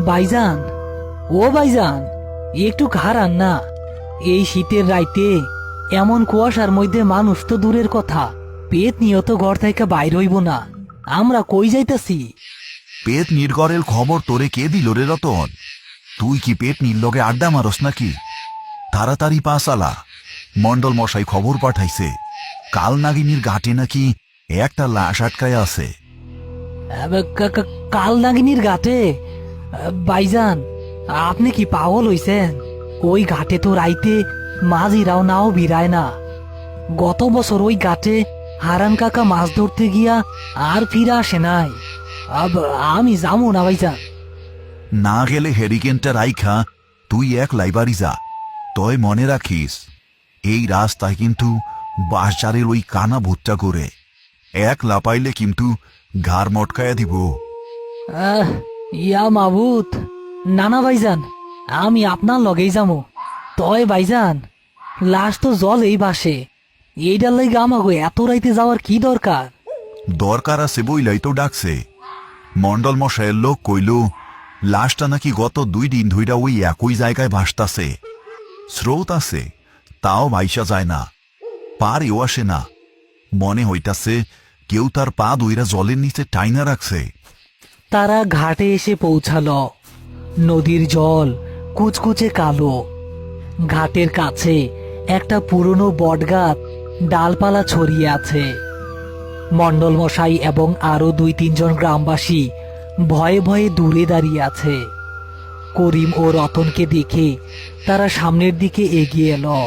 ভাইজান, ও ভাইজান, একটু খারান না। এই শীতের রাইতে এমন কুয়াশার মধ্যে মানুষ তো দূরের কথা, পেট নিয়ে তো ঘর থেকে বাইর হইব না। আমরা কই যাইতাছি? পেট নির্গরের খবর তোরে কে দিল রে রতন? তুই কি পেট নির্লগে আড্ডা মারস নাকি? তাড়াতাড়ি পাসালা, মন্ডল মশাই খবর পাঠাইছে কাল নাগিনীর ঘাটে নাকি একটা লাশ আটকায় আছে। কাল নাগিনীর ঘাটে? ভাইজান, আপনি কি পাগল হইছেন? ওই ঘাটে তো রাইতে মাঝিরাও নাও ভিড়ায় না। গত বছর ওই ঘাটে হারান কাকা মাছ ধরতে গিয়া আর ফিরে আসে নাই। আমি যাবো না ভাইজান। না গেলে হেরিকেনটা রাইখা তুই এক লাইবারি যা। তয় মনে রাখিস, এই রাস্তায় কিন্তু বাঁশঝাড়ের ওই কানা ভুট্টা করে এক লাপাইলে কিন্তু ঘাড় মটকায়া দিব। ইয়া মাবুত, নানা ভাইজান, আমি আপনার লগেই যাবো। তয় ভাইজান, লাশ তো জলেই ভাসে, এইটার লাগে আমাকে এত রাইতে যাওয়ার কি দরকার? দরকার আছে বইলাই তো ডাকছে। মন্ডল মশাইয়ের লোক কইল লাশটা নাকি গত 2 দিন ধইরা ওই একই জায়গায় ভাসতাছে। স্রোত আছে, তাও ভাইসা যায় না, পারেও আসে না। মনে হইতাছে কেউ তার পা দইরা জলের নিচে টাইনা রাখছে। তারা ঘাটে এসে পৌঁছালো। নদীর জল কুচকুচে কালো। ঘাটের কাছে একটা পুরনো বটগাছ ডালপালা ছড়িয়ে আছে। মন্ডল মশাই এবং আরো 2-3 জন গ্রামবাসী ভয়ে ভয়ে দূরে দাঁড়িয়ে আছে। করিম ও রতনকে দেখে তারা সামনের দিকে এগিয়ে এলো।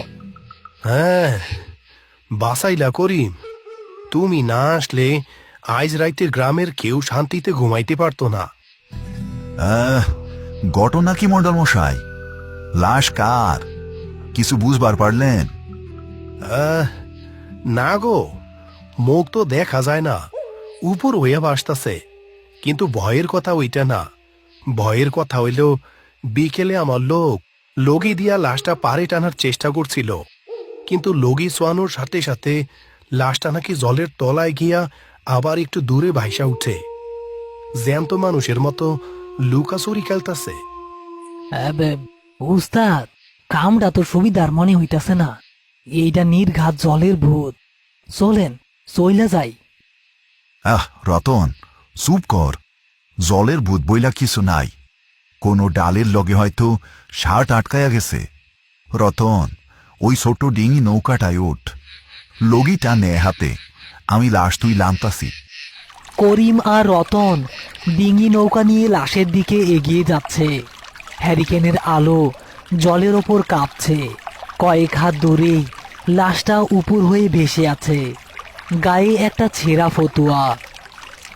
হ্যাঁ, বাসাইলা করিম, তুমি না আসলে আজ রাইতে গ্রামের কেউ শান্তিতে ঘুমাইতে পারতো না। ঘটনা কি মন্ডল মশাই? লাশ কার? কিছু বুঝবার পারলেন? না গো, মুখ তো দেখা যায় না, উপর হইয়া বাসতাছে। কিন্তু ভয়ের কথা ওইটা না। ভয়ের কথা হইল বিকেলে আমার লগি দিয়া লাশটা পারে টানার চেষ্টা করছিল, কিন্তু লগি সোয়ানোর সাথে সাথে লাশটা নাকি জলের তলায় গিয়া আবার একটু দূরে ভাইসা উঠে, জ্যান্ত মানুষের মতো লুকাচুরি খেলতাছে। উস্তাদ, কামটা তো সুবিধার মনে হইতাছে না। এইটা নির্ঘাত জলের ভূত। চলেন, চইলা যাই। রতন, চুপ কর। জলের ভূত বইলা কিছু নাই। কোনো ডালের লগে হয়তো শার্ট আটকায়া গেছে। রতন, ওই ছোট ডিঙি নৌকাটায় ওঠ, লগিটা নে হাতে, আমি লাশ তুই লামতাছি। করিম আর রতন ডিঙি নৌকা নিয়ে লাশের দিকে এগিয়ে যাচ্ছে। হ্যারিকেনের আলো জলের ওপর কাঁপছে। কয়েক হাত দূরে লাশটা উপর হয়ে ভেসে আছে, গায়ে একটা ছেঁড়া ফতুয়া।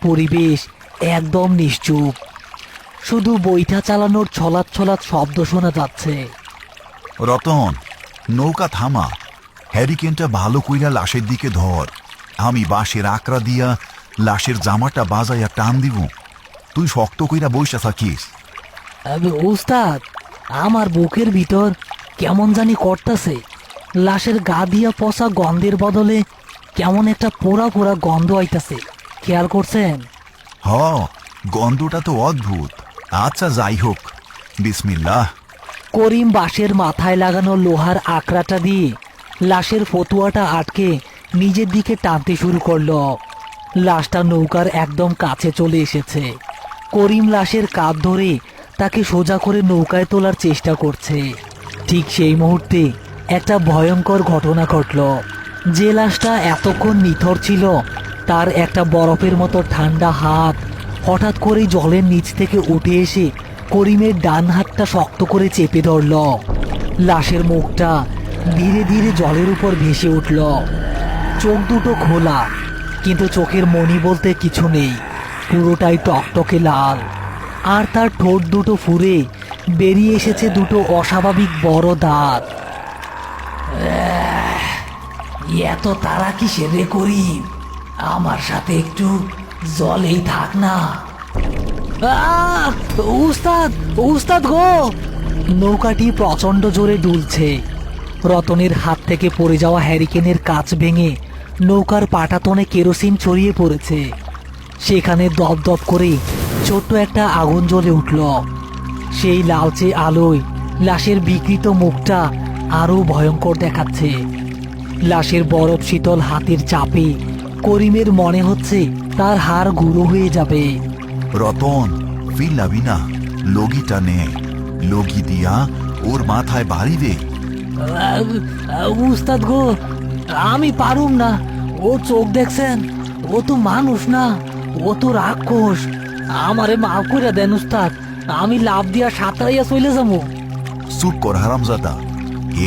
পরিবেশ একদম নিশ্চুপ, শুধু বৈঠা চালানোর ছলাৎ ছলাৎ শব্দ শোনা যাচ্ছে। রতন, নৌকা থামা, হ্যারিকেনটা ভালো কইরা লাশের দিকে ধর। আমি বাঁশের আকড়া দিয়া লাশের জামাটা বাজাইয়া টান দিব, তুই শক্ত কইরা বইসা থাকিস। উস্তাদ, আমার বুকের ভিতর কেমন জানি করতাছে। লাশের গা দিয়া পচা গন্ধের বদলে কেমন একটা পোড়া পোড়া গন্ধ আইতাছে, খেয়াল করছেন? হ, গন্ধটা তো অদ্ভুত। আচ্ছা যাই হোক, বিসমিল্লাহ। করিম বাঁশের মাথায় লাগানো লোহার আকড়াটা দিয়ে লাশের ফতুয়াটা আটকে নিজের দিকে টানতে শুরু করলো। লাশটা নৌকার একদম কাছে চলে এসেছে। করিম লাশের কাঁধ ধরে তাকে সোজা করে নৌকায় তোলার চেষ্টা করছে। ঠিক সেই মুহূর্তে একটা ভয়ঙ্কর ঘটনা ঘটল। যে লাশটা এতক্ষণ নিথর ছিল, তার একটা বরফের মতো ঠান্ডা হাত হঠাৎ করে জলের নিচ থেকে উঠে এসে করিমের ডান হাতটা শক্ত করে চেপে ধরল। লাশের মুখটা ধীরে ধীরে জলের উপর ভেসে উঠল। চোখ দুটো খোলা, কিন্তু চোখের মনি বলতে কিছু নেই, পুরোটাই টকটকে লাল। আর তার ঠোঁট দুটো ফুঁড়ে বেরিয়ে এসেছে দুটো অস্বাভাবিক বড় দাঁত। এত তারা কিসের রে করিম? আমার সাথে একটু জলেই থাক না। উস্তাদ, উস্তাদ গো! নৌকাটি প্রচন্ড জোরে দুলছে। রতনের হাত থেকে পড়ে যাওয়া হ্যারিকেনের কাঁচ ভেঙে নৌকার পাটাতনে কেরোসিন ছড়িয়ে পড়েছে। সেখানে দপদপ করে ছোট্ট একটা আগুন জ্বলে উঠল। সেই লালচে আলোয় লাশের বিকৃত মুখটা আরো ভয়ঙ্কর দেখাচ্ছে। লাশের বরফ শীতল হাতের চাপে করিমের মনে হচ্ছে তার হাড় গুঁড়ো হয়ে যাবে। রতন ফিল্লাবি না, লগিটা নে, লগি দিয়া ওর মাথায় বাড়ি দে। উস্তাদ গো, আমি পারুম না। ও চোখ দেখছেন, ও তো মানুষ না, ও তো রাক্ষস। আমারে মাফ করে দেন উস্তাদ, আমি লাভ দিয়া সাঁতরাইয়া চলে যাবো। চুপ কর হারামজাদা।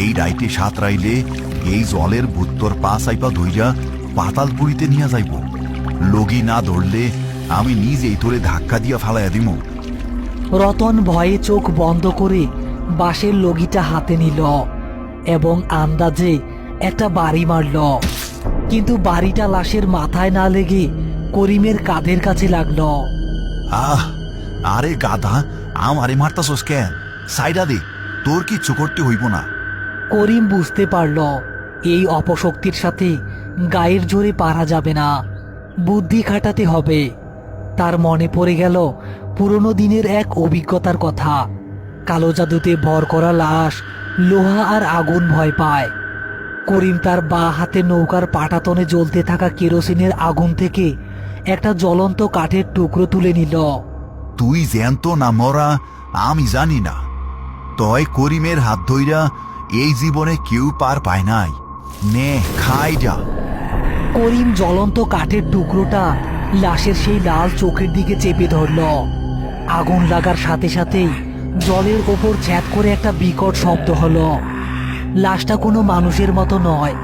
এই রাইতে সাঁতরাইলে এই জলের ভুত্তর পা চাইপা ধইরা পাতালপুরিতে নিয়ে যাইব। লগি না ধরলে আমি নিজেই তোরে ধাক্কা দিয়া ফালাইয়া দিমু। রতন ভয়ে চোখ বন্ধ করে বাঁশের লগিটা হাতে নিল এবং আন্দাজে একটা বাড়ি মারল। কিন্তু বাড়িটা লাশের মাথায় না লেগে করিমের কাঁধের কাছে লাগলো। আহ, আরে গাধা, আমারে মারতাছস কেন? সাইডা দে, তোর কিচ্ছু করতে হইব না। করিম বুঝতে পারল এই অপশক্তির সাথে গায়ের জোরে পারা যাবে না, বুদ্ধি খাটাতে হবে। তার মনে পড়ে গেল পুরনো দিনের এক অভিজ্ঞতার কথা। কালো জাদুতে ভর করা লাশ লোহা আর আগুন ভয় পায়। করিম তার বাঁ হাতে নৌকার পাটাতনে জ্বলতে থাকা কেরোসিনের আগুন থেকে একটা জ্বলন্ত কাঠের টুকরো তুলে নিল। তুই জ্যান্ত না মরা আমি জানি না, তয় করিমের হাত ধইরা এই জীবনে কেউ পার পায় নাই। নে, খাই যা। করিম জ্বলন্ত কাঠের টুকরোটা লাশের সেই লাল চোখের দিকে চেপে ধরল। আগুন লাগার সাথে সাথেই জলের ওপর ছ্যাদ করে একটা বিকট শব্দ হলো। লাশটা কোনো মানুষের মতো নয়,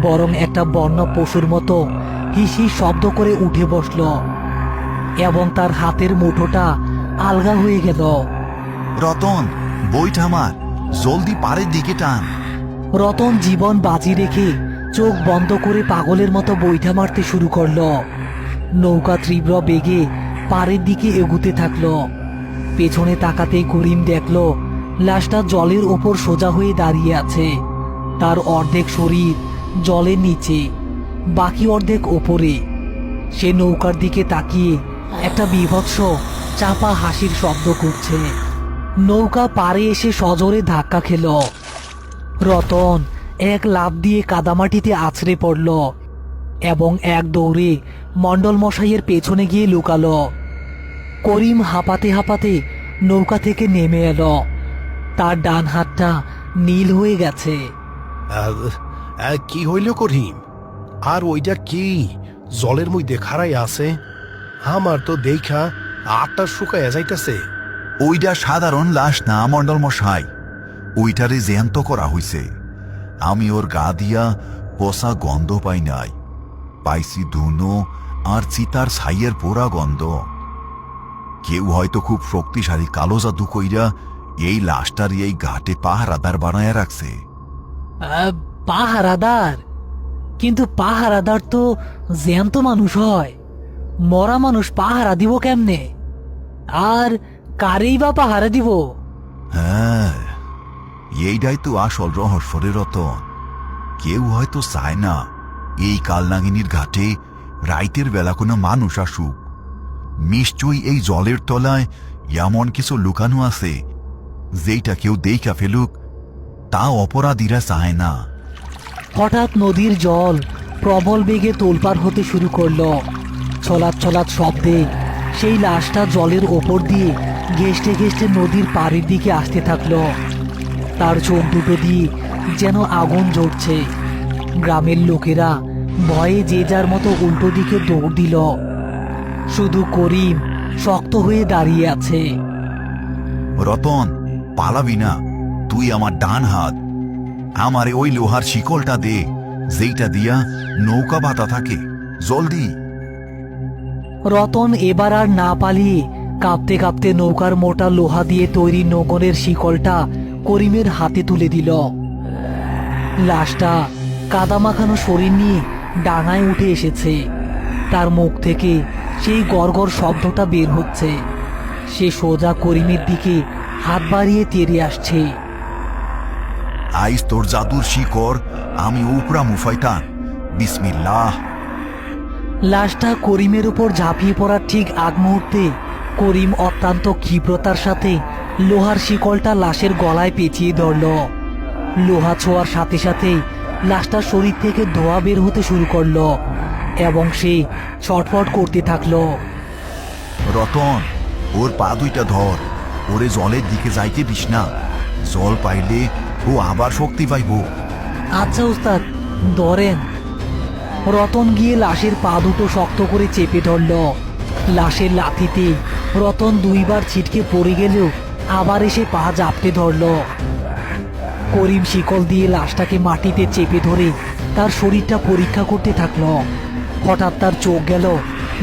বরং একটা বন্য পশুর মতো হিসি শব্দ করে উঠে বসল এবং তার হাতের মুঠোটা আলগা হয়ে গেল। রতন, বইটা আমার, জলদি পাড়ের দিকে টান। রতন জীবন বাজি রেখে চোখ বন্ধ করে পাগলের মতো বৈঠা মারতে শুরু করলো। নৌকা তীব্র বেগে পাড়ের দিকে এগুতে থাকলো। পেছনে তাকাতেই করিম দেখল লাশটা জলের ওপর সোজা হয়ে দাঁড়িয়ে আছে। তার অর্ধেক শরীর জলের নিচে, বাকি অর্ধেক ওপরে। সে নৌকার দিকে তাকিয়ে একটা বীভৎস চাপা হাসির শব্দ করছে। নৌকা পাড়ে এসে সজোরে ধাক্কা খেল। রতন এক লাফ দিয়ে কাদামাটিতে আছড়ে পড়ল এবং এক দৌড়ে মণ্ডল মশাইয়ের পেছনে গিয়ে লুকালো। করিম হাঁপাতে হাঁপাতে নৌকা থেকে নেমে এলো। তার ডান হাতটা নীল হয়ে গেছে। কি হইল করিম? আর ওইটা কি জলের মধ্যে খাড়াই আছে? আমার তো দেখা আটটা শুকাইয়া যাইতেছে। ওইটা সাধারণ লাশ না মণ্ডল মশাই, ওইটারে জ্যান্ত করা হইছে। আমি ওর গা দিয়া পচা গন্ধ পাই নাই, পাইছি ধুনো আর চিতার ছাইয়ের পোড়া গন্ধ। কেউ হয়তো খুব শক্তিশালী কালো জাদু কইরা এই লাশটার এই ঘাটে পাহারাদার বানায় রাখছে। পাহারাদার? কিন্তু পাহারাদার তো জ্যান্ত মানুষ হয়, মরা মানুষ পাহারা দিব কেমনে? আর কারেই বা পাহারা দিব? হ্যাঁ, এইটাই তো আসল রহস্য রে রতন। কেউ হয়তো চায় না এই কালনাগিনীর ঘাটে রাইতের বেলা কোনো মানুষ আসুক। নিশ্চয়ই এই জলের তলায় এমন কিছু লুকানো আছে যেটা কেউ দেখা ফেলুক, তা অপরাধীরা চায় না। হঠাৎ নদীর জল প্রবল বেগে তোলপাড় হতে শুরু করলো। ছলাৎ ছলাৎ শব্দে সেই লাশটা জলের ওপর দিয়ে ঘেঁষতে ঘেঁষতে নদীর পাড়ের দিকে আসতে থাকলো। তার চোখ দুটো দিয়ে যেন আগুন জ্বলছে। গ্রামের লোকেরা ভয়ে যে যার মতো উল্টো দিকে দৌড় দিল। শুধু করিম শক্ত হয়ে দাঁড়িয়ে আছে। রতন, পালাবি না, তুই আমার ডান হাত। আমারে ওই লোহার শিকলটা দে, যেইটা দিয়া নৌকা বাতা থাকে। জলদি। রতন এবার আর না পালিয়ে কাঁপতে কাঁপতে নৌকার মোটা লোহা দিয়ে তৈরি নৌকনের শিকলটা করিমের হাতে তুলে দিল। লাশটা কাদামাখানো শরীর নিয়ে ডাঙায় উঠে এসেছে। তার মুখ থেকে সেই গড়গড় শব্দটা বের হচ্ছে। সে সোজা করিমের দিকে হাত বাড়িয়ে তেড়ে আসছে। আইস তোর জাদুর শিকড় আমি উপরা মুফাইতান। বিসমিল্লাহ। লাশটা করিমের উপর ঝাঁপিয়ে পড়ার ঠিক আগ মুহূর্তে করিম অত্যন্ত ক্ষিপ্রতার সাথে লোহার শিকলটা লাশের গলায় পেঁচিয়ে ধরল। লোহা ছোঁয়ার সাথে সাথেই লাশটার শরীর থেকে ধোঁয়া বের হতে শুরু করলো এবং সে ছটফট করতে থাকলো। রতন, ওর পা দুইটা ধর, ওরে জলের দিকে যাইতে দিস না। জল পাইলে ও আবার শক্তি পাইব। আচ্ছা উস্তাদ, ধরেন। রতন গিয়ে লাশের পা দুটো শক্ত করে চেপে ধরল। লাশের লাথিতে রতন দুইবার ছিটকে পড়ে গেলেও আবার এসে পা জাপটে ধরল। করিম শিকল দিয়ে লাশটাকে মাটিতে চেপে ধরে তার শরীরটা পরীক্ষা করতে থাকলো। হঠাৎ তার চোখ গেল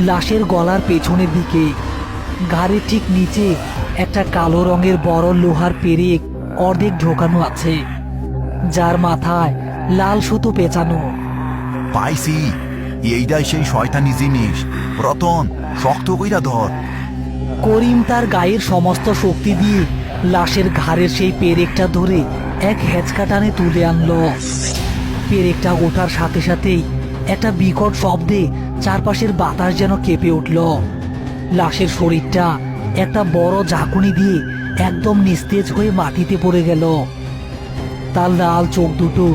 লাশের গলার পেছনের দিকে। ঘাড়ের ঠিক নিচে একটা কালো রঙের বড় লোহার পেরেক অর্ধেক ঢোকানো আছে, যার মাথায় লাল সুতো পেঁচানো। পাইছি, এইটাই সেই শয়তানি জিনিস। রতন, শক্ত কইরা ধর। করিম তার গায়ের সমস্ত শক্তি দিয়ে লাশের ঘাড়ের সেই পেরেকটা ধরে এক হেঁচকা টানে তুলে আনলো। পেরেকটা ওঠার সাথে সাথেই একটা বিকট শব্দে চারপাশের বাতাস যেন কেঁপে উঠল। লাশের শরীরটা একটা বড় ঝাঁকুনি দিয়ে একদম নিস্তেজ হয়ে মাটিতে পড়ে গেল। তার লাল চোখ দুটো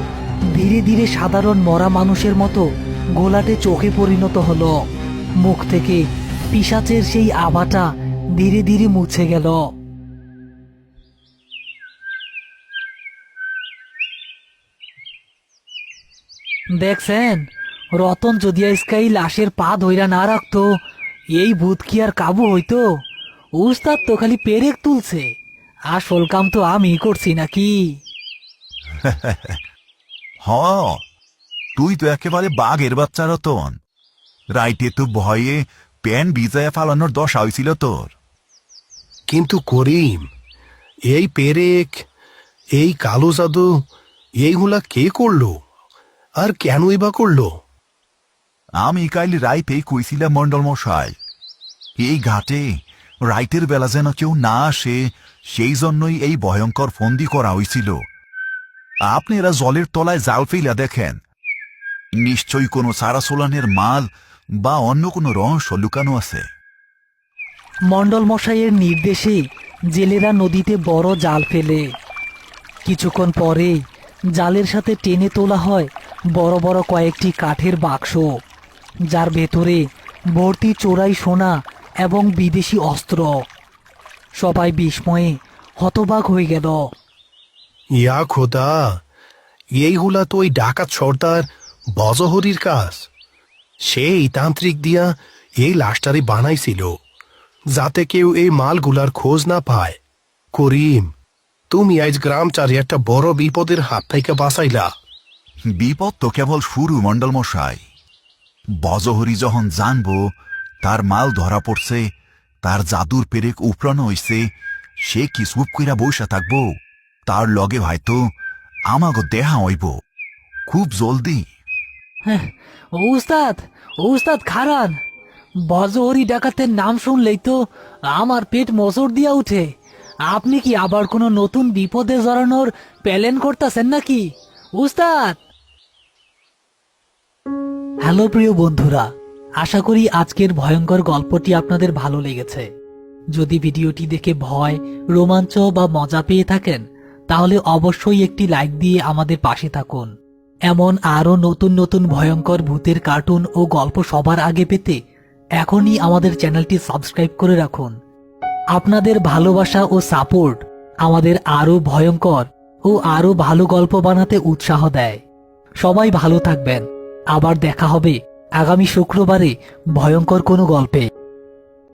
ধীরে ধীরে সাধারণ মরা মানুষের মতো ঘোলাটে চোখে পরিণত হলো। মুখ থেকে পিশাচের সেই আভাটা ধীরে ধীরে মুছে গেল। দেখছেন, রতন যদি আজকে এই লাশের পা ধইরা না রাখতো, এই ভূত কি আর কাবু হইতো? উস্তাদ তো খালি পেরেক তুলছে, আসল কাম তো আমি করছি নাকি? হ, তুই তো একেবারে বাঘের বাচ্চা রতন। রাইতে তো ভয়ে প্যান ভিজায়া ফালানোর দশা হয়েছিল তোর। কিন্তু করিম, এই পেরেক, এই কালো জাদু, এইগুলা কে করলো আর কেনই বা করলো? আমি কাইল রাইতেই কইছিলাম মন্ডল মশাই, এই ঘাটে রাইতের বেলা যেন কেউ না আসে, সেই জন্যই এই ভয়ঙ্কর ফন্দি করা হয়েছিল। আপনারা জলের তলায় জাল ফেলা দেখেন, নিশ্চয়ই কোনো সারাসোলানের মাল বা অন্য কোনো রহস্য লুকানো আছে। মণ্ডল মশাইয়ের নির্দেশে জেলেরা নদীতে বড় জাল ফেলে। কিছুক্ষণ পরে জালের সাথে টেনে তোলা হয় বড় বড় কয়েকটি কাঠের বাক্স, যার ভেতরে ভর্তি চোরাই সোনা এবং বিদেশি অস্ত্র। সবাই বিস্ময়ে হতবাক হয়ে গেল। ইয়া খোদা, এইগুলা তো ওই ডাকাত সর্দার বজহরির কাজ। সেই তান্ত্রিক দিয়া এই লাশটারি বানাইছিল, যাতে কেউ এই মালগুলার খোঁজ না পায়। করিম, তুমি আজ গ্রাম চারি একটা বড় বিপদের হাত থেকে বাঁচাইলা। বিপদ তো কেবল শুরু মন্ডল মশাই। বজহরি যখন জানবো তার মাল ধরা পড়ছে, তার জাদুর পেরেক উপরানো হইছে, সে কি চুপ কইরা বসে থাকবো? তার লগে হয়তো আমাগো দেহা হইব খুব জলদি। হ্যাঁ, উস্তাদ, উস্তাদ খারান, বজহরি ডাকাতের নাম শুনলেই তো আমার পেট মোচড় দিয়া উঠে। আপনি কি আবার কোনো নতুন বিপদে জড়ানোর প্ল্যান করতেছেন নাকি উস্তাদ? হ্যালো প্রিয় বন্ধুরা, আশা করি আজকের ভয়ঙ্কর গল্পটি আপনাদের ভালো লেগেছে। যদি ভিডিওটি দেখে ভয়, রোমাঞ্চ বা মজা পেয়ে থাকেন, তাহলে অবশ্যই একটি লাইক দিয়ে আমাদের পাশে থাকুন। এমন আরও নতুন নতুন ভয়ঙ্কর ভূতের কার্টুন ও গল্প সবার আগে পেতে এখনই আমাদের চ্যানেলটি সাবস্ক্রাইব করে রাখুন। আপনাদের ভালোবাসা ও সাপোর্ট আমাদের আরও ভয়ঙ্কর ও আরও ভালো গল্প বানাতে উৎসাহ দেয়। সবাই ভালো থাকবেন। আবার দেখা হবে আগামী শুক্রবারে ভয়ঙ্কর কোনো গল্পে।